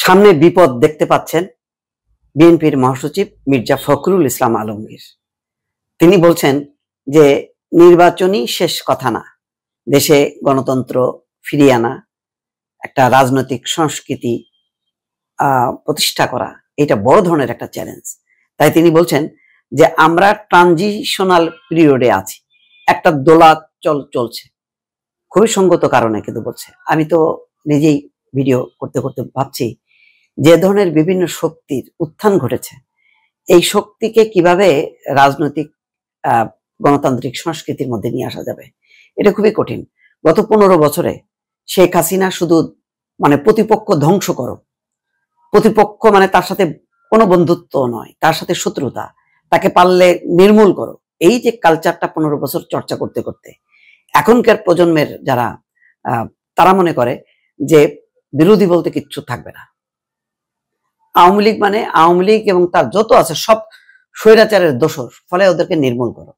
সামনে বিপদ দেখতে পাচ্ছেন বিএনপির মহাসচিব মির্জা ফখরুল ইসলাম আলমগীর। তিনি বলছেন যে নির্বাচনই শেষ কথা না, দেশে গণতন্ত্র ফিরিয়ে আনা, একটা রাজনৈতিক সংস্কৃতি প্রতিষ্ঠা করা, এটা বড় ধরনের একটা চ্যালেঞ্জ। তাই তিনি বলছেন যে আমরা ট্রানজিশনাল পিরিয়ডে আছি, একটা দোলাচল চলছে। খুবই সঙ্গত কারণে কিন্তু বলছে। আমি তো নিজেই ভিডিও করতে করতে ভাবছি যে ধরনের বিভিন্ন শক্তির উত্থান ঘটেছে, এই শক্তিকে কিভাবে রাজনৈতিক গণতান্ত্রিক সংস্কৃতির মধ্যে নিয়ে আসা যাবে, এটা খুবই কঠিন। গত 15 বছরে শেখ হাসিনা শুধু প্রতিপক্ষ ধ্বংস করো, প্রতিপক্ষ তার সাথে কোনো বন্ধুত্ব নয়, তার সাথে শত্রুতা, তাকে পারলে নির্মূল করো, এই যে কালচারটা 15 বছর চর্চা করতে করতে এখনকার প্রজন্মের যারা তারা মনে করে যে বিরোধী বলতে কিচ্ছু থাকবে না। আওয়ামী লীগ আওয়ামী লীগ এবং তার যত আছে সব স্বৈরাচারের দোষর, ফলে ওদেরকে নির্মূল করো।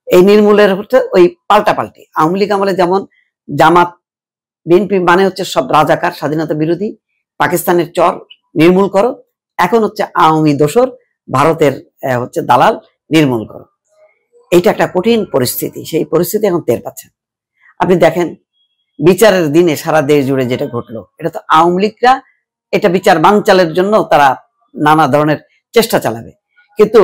এই নির্মূলের হচ্ছে ওই পাল্টাপাল্টি। আওয়ামী লীগ আমলে যেমন জামাত বিএনপি হচ্ছে সব রাজাকার, স্বাধীনতা বিরোধী, পাকিস্তানের চর, নির্মূল করো। এখন হচ্ছে আওয়ামী দোষর, ভারতের হচ্ছে দালাল, নির্মূল করো। এইটা একটা কঠিন পরিস্থিতি, সেই পরিস্থিতি এখন টের পাচ্ছেন। আপনি দেখেন বিচারের দিনে সারা দেশ জুড়ে যেটা ঘটলো, এটা তো আওয়ামী লীগরা এটা বিচার বানচালের জন্য তারা নানা ধরনের চেষ্টা চালাবে, কিন্তু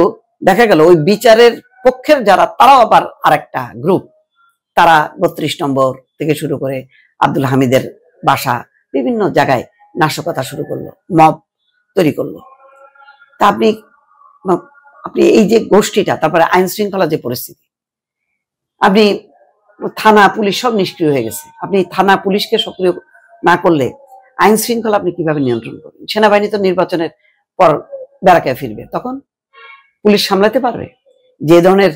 দেখা গেল ওই বিচারের পক্ষের যারা, তারাও আবার আরেকটা গ্রুপ, তারা 32 নম্বর থেকে শুরু করে আব্দুল হামিদের বাসা বিভিন্ন জায়গায় নাশকতা শুরু করলো, মব তৈরি করলো। তা আপনি এই যে গোষ্ঠীটা, তারপরে আইন শৃঙ্খলা যে পরিস্থিতি, আপনি থানা পুলিশ সব নিষ্ক্রিয় হয়ে গেছে। আপনি থানা পুলিশকে সক্রিয় না করলে আইন শৃঙ্খলা আপনি কিভাবে নিয়ন্ত্রণ করবেন? সেনাবাহিনী তো নির্বাচনের পর বেড়াকায় ফিরবে, তখন পুলিশ সামলাতে পারবে? যে ধরনের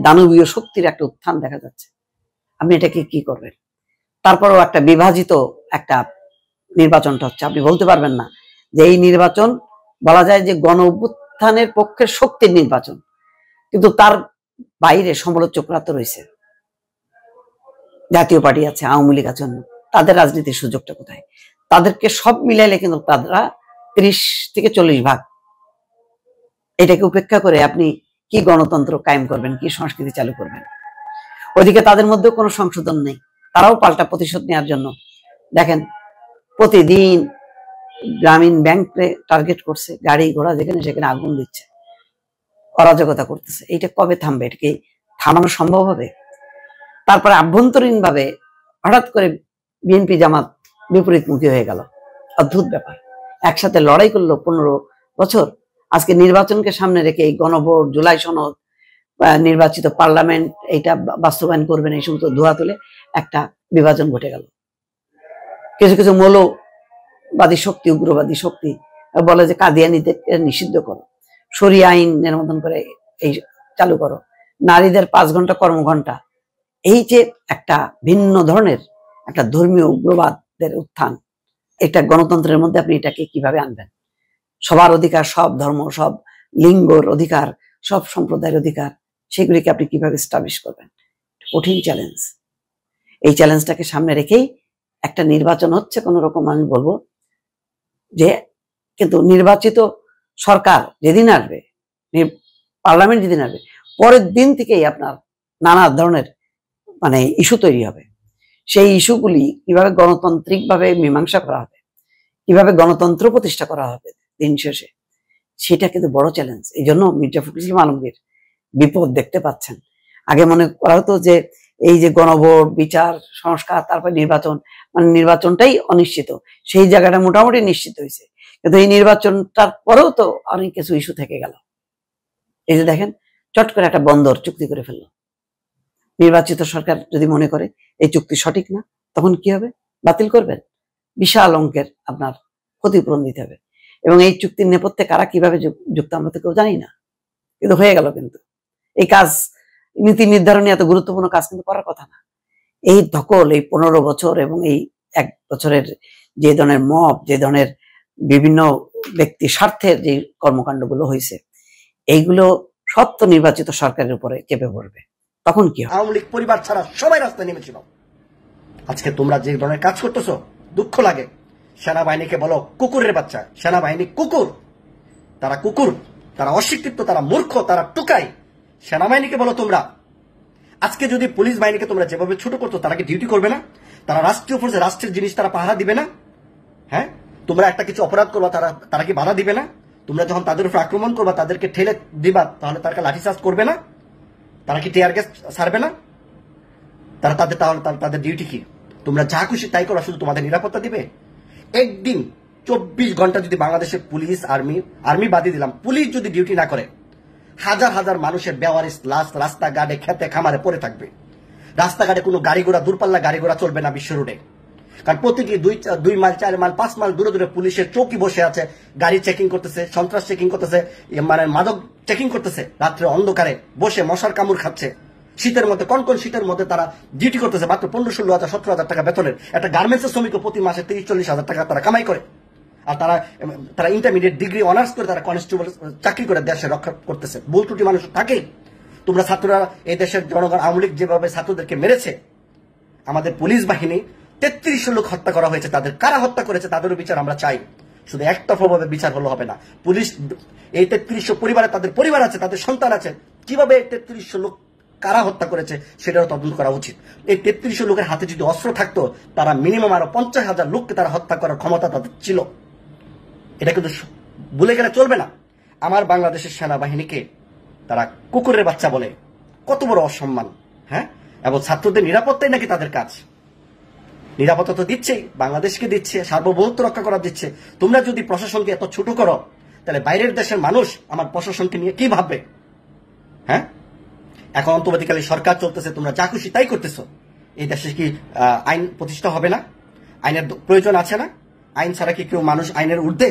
দানবীয় শক্তির একটা উত্থান দেখা যাচ্ছে, আপনি এটাকে কি করবেন? তারপরেও একটা বিভাজিত একটা নির্বাচনটা হচ্ছে, আপনি বলতে পারবেন না যে এই নির্বাচন বলা যায় যে গণ অভ্যুত্থানের পক্ষের শক্তির নির্বাচন, কিন্তু তার বাইরে সমালোচকরা তো রয়েছে, জাতীয় পার্টি আছে, আওয়ামী লীগ আছে, তাদের রাজনীতির সুযোগটা কোথায়? তাদেরকে সব মিলাইলে কিন্তু তারা 30 থেকে 40 ভাগ। এটাকে উপেক্ষা করে আপনি কি গণতন্ত্র কায়েম করবেন, কি সংস্কৃতি চালু করবেন? ওইদিকে তাদের মধ্যেও কোনো সংশোধন নেই, তারাও পাল্টা প্রতিশোধ নেওয়ার জন্য দেখেন প্রতিদিন গ্রামীণ ব্যাংকে টার্গেট করছে, গাড়ি ঘোড়া যেখানে সেখানে আগুন দিচ্ছে, অরাজকতা করতেছে। এইটা কবে থামবে? এটাকে থামানো সম্ভব হবে? তারপরে আভ্যন্তরীণ ভাবে হঠাৎ করে বিএনপি জামাত বিপরীতমুখী হয়ে গেল, অদ্ভুত ব্যাপার। একসাথে লড়াই করলো 15 বছর, আজকে নির্বাচনকে সামনে রেখে এই গণভোট, জুলাই সনদ, নির্বাচিত পার্লামেন্ট এইটা বাস্তবায়ন করবেন, এই সমস্ত ধোয়া তুলে একটা বিভাজন ঘটে গেল। কিছু কিছু মৌলবাদী শক্তি, উগ্রবাদী শক্তি বলে যে কাদিয়ানীদের নিষিদ্ধ করো, শরিয়া আইনের মতন করে এই চালু করো, নারীদের 5 ঘন্টা কর্মঘণ্টা। এই যে একটা ভিন্ন ধরনের একটা ধর্মীয় উগ্রবাদের উত্থান, এটা গণতন্ত্রের মধ্যে আপনি এটাকে কিভাবে আনবেন? সবার অধিকার, সব ধর্ম, সব লিঙ্গর অধিকার, সব সম্প্রদায়ের অধিকার, সেগুলিকে আপনি কিভাবে এস্টাবলিশ করবেন? কঠিন চ্যালেঞ্জ। এই চ্যালেঞ্জটাকে সামনে রেখেই একটা নির্বাচন হচ্ছে কোন রকম, আমি বলবো যে, কিন্তু নির্বাচিত সরকার যেদিন আসবে, পার্লামেন্ট যেদিন আসবে, পরের দিন থেকেই আপনার নানা ধরনের ইস্যু তৈরি হবে। সেই ইস্যুগুলি কিভাবে গণতান্ত্রিক ভাবে মীমাংসা করা হবে, কিভাবে গণতন্ত্র প্রতিষ্ঠা করা হবে দিন শেষে, সেটা কিন্তু বড় চ্যালেঞ্জ। এই জন্য মির্জা ফখরুল ইসলাম আলমগীর বিপদ দেখতে পাচ্ছেন। আগে মনে করা হতো যে এই যে গণভোট, বিচার, সংস্কার, তারপর নির্বাচন, নির্বাচনটাই অনিশ্চিত, সেই জায়গাটা মোটামুটি নিশ্চিত হয়েছে, কিন্তু এই নির্বাচনটার পরেও তো অনেক কিছু ইস্যু থেকে গেল। এই যে দেখেন, চট করে একটা বন্দর চুক্তি করে ফেললো। নির্বাচিত সরকার যদি মনে করে এই চুক্তি সঠিক না, তখন কি হবে? বাতিল করবেন, বিশাল অঙ্কের আপনার ক্ষতিপূরণ দিতে হবে। এবং এই চুক্তির নেপথ্যে কারা কিভাবে যুক্ত আমরা তো কেউ জানি না, কিন্তু হয়ে গেল। কিন্তু এই কাজ, নীতি নির্ধারণী এত গুরুত্বপূর্ণ কাজ কিন্তু করার কথা না। এই ধকল, এই 15 বছর এবং এই 1 বছরের যে ধরনের মব, যে ধরনের বিভিন্ন ব্যক্তি স্বার্থের যে কর্মকাণ্ডগুলো হয়েছে, এইগুলো সব তো নির্বাচিত সরকারের উপরে চেপে পড়বে। তখন কি হবে? আওয়ামী লীগ পরিবার ছাড়া সবাই রাস্তায় নেমেছিল। আজকে তোমরা যে ধরনের কাজ করতেছো, দুঃখ লাগে। সেনাবাহিনীকে বলো কুকুরের বাচ্চা। সেনাবাহিনী কুকুর, তারা কুকুর, তারা অশিক্ষিত, তারা মূর্খ, তারা টুকাই। সেনাবাহিনীকে বলো তোমরা আজকে যদি পুলিশ বাহিনীকে তোমরা যেভাবে ছোট করতো, তারা কি ডিউটি করবে না? তারা রাষ্ট্রীয় ফোর্সে রাষ্ট্রের জিনিস তারা পাহারা দিবে না? হ্যাঁ, তোমরা একটা কিছু অপরাধ করবা, তারা কি বাধা দিবে না? তোমরা যখন তাদের উপর আক্রমণ করবা, তাদেরকে ঠেলে দিবা, তাহলে তারা লাঠিচার্জ করবে না? তারা কি টিয়ার গ্যাস ছাড়বে না? তাদের ডিউটি কি? তোমরা যা খুশি তাই করো, শুধু তোমাদের নিরাপত্তা দিবে? একদিন 24 ঘন্টা যদি বাংলাদেশের পুলিশ, আর্মি বাদই দিলাম, পুলিশ যদি ডিউটি না করে, হাজার হাজার মানুষের বেওয়ারিশ লাশ রাস্তাঘাটে, খেতে খামারে পড়ে থাকবে। রাস্তাঘাটে কোনো গাড়ি ঘোড়া, দূরপাল্লা গাড়ি ঘোড়া চলবে না বিশ্ব রোডে। কারণ প্রতিটি 2 মাইল 4 মাইল 5 মাইল দূরে দূরে পুলিশের চৌকি বসে আছে, গাড়ি চেকিং করতেছে, সন্ত্রাস চেকিং করতেছে, মানে মাদক চেকিং করতেছে, রাত্রে অন্ধকারে বসে মশার কামড় খাচ্ছে। শীতের মধ্যে, কনকন শীতের মধ্যে তারা ডিউটি করতেছে, মাত্র 15-16 হাজার 17 হাজার টাকা বেতনের একটা গার্মেন্টসের শ্রমিক প্রতি মাসে 30-40 হাজার টাকা তারা কামাই করে। আর তারা ইন্টারমিডিয়েট ডিগ্রি অনার্স করে তারা কনস্টেবল চাকরি করে দেশে রক্ষা করতেছে। ভুল ত্রুটি মানুষ থাকেই। তোমরা ছাত্ররা, এই দেশের জনগণ, আওয়ামী লীগ যেভাবে ছাত্রদেরকে মেরেছে, আমাদের পুলিশ বাহিনী 3300 লোক হত্যা করা হয়েছে, তাদের কারা হত্যা করেছে তাদেরও বিচার আমরা চাই। শুধু একতরফাভাবে বিচার হলে হবে না। পুলিশ, এই 3300 পরিবারে তাদের পরিবার আছে, তাদের সন্তান আছে, কিভাবে 3300 লোক কারা হত্যা করেছে সেটাও তদন্ত করা উচিত। এই 3300 লোকের হাতে যদি অস্ত্র থাকতো, তারা মিনিমাম আরো 50,000 লোককে তারা হত্যা করার ক্ষমতা তাদের ছিল। এটা কিন্তু ভুলে গেলে চলবে না। আমার বাংলাদেশের সেনাবাহিনীকে তারা কুকুরের বাচ্চা বলে, কত বড় অসম্মান! হ্যাঁ, এবং ছাত্রদের নিরাপত্তাই নাকি তাদের কাজ। নিরাপত্তা তো দিচ্ছেই, বাংলাদেশকে দিচ্ছে, সার্বভৌমত্ব রক্ষা করা দিচ্ছে। তোমরা যদি প্রশাসনকে এত ছোট করো, তাহলে বাইরের দেশের মানুষ আমার প্রশাসনকে নিয়ে কি ভাববে? হ্যাঁ, এখন অন্তর্বর্তীকালে সরকার চলতেছে, তোমরা যা খুশি তাই করতেছো। এই দেশে কি আইন প্রতিষ্ঠা হবে না? আইনের প্রয়োজন আছে না? আইন ছাড়া কি কেউ মানুষ আইনের ঊর্ধ্বে?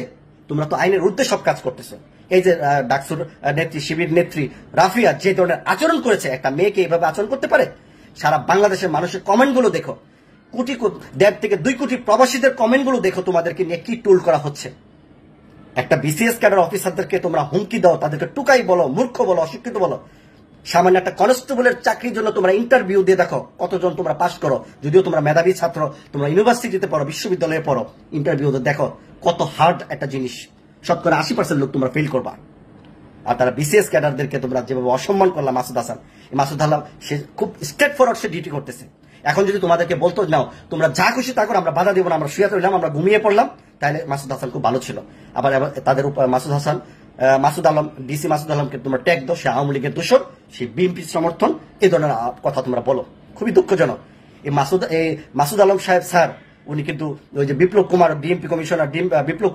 তোমরা তো আইনের ঊর্ধ্বে সব কাজ করতেছো। এই যে ডাকসুর নেত্রী, শিবির নেত্রী রাফিয়া যে ধরনের আচরণ করেছে, একটা মেয়েকে এইভাবে আচরণ করতে পারে? সারা বাংলাদেশের মানুষের কমেন্টগুলো দেখো, 1.5 থেকে 2 কোটি প্রবাসীদের কমেন্টগুলো দেখো, তোমাদেরকে নিয়ে কি টুল করা হচ্ছে। একটা বিসিএস ক্যাডার অফিসারদেরকে তোমরা হুমকি দাও, তাদেরকে টুকাই বলো, মূর্খ বলো, অশিক্ষিত বলো। সামান্য একটা কনস্টেবলের চাকরির জন্য তোমরা ইন্টারভিউ দিয়ে দেখো কতজন তোমরা পাস করো। যদিও তোমরা মেধাবী ছাত্র, তোমরা ইউনিভার্সিটিতে পড়ো, বিশ্ববিদ্যালয়ে পড়ো, ইন্টারভিউ দেখো কত হার্ড একটা জিনিস। 80% লোক তোমরা ফেল করবা। আর তারা বিসিএস ক্যাডারদেরকে তোমরা যেভাবে অসম্মান করলাম, মাসুদ হাসান, মাসুদ হাসান সে খুব স্ট্রেট ফরওয়ার্ড সে ডিউটি করতেছে। এখন যদি তোমাদেরকে বলতো নাও তোমরা যা খুশি তা করো, আমরা বাধা দিব না, আমরা শুয়ে রইলাম, আমরা ঘুমিয়ে পড়লাম, তাহলে মাসুদ হাসান খুব ভালো ছিল। আবার তাদের উপর মাসুদ আলম, ডিসি মাসুদ আলমকে তোমরা ট্যাগ দাও, সে আওয়ামী লীগের দোষর, সে বিএনপির সমর্থন, এই ধরনের কথা তোমরা বলো। খুবই দুঃখজনক। এই মাসুদ আলম সাহেব স্যার, উনি কিন্তু ওই যে বিপ্লব কুমার, ডিএমপি কমিশনার বিপ্লব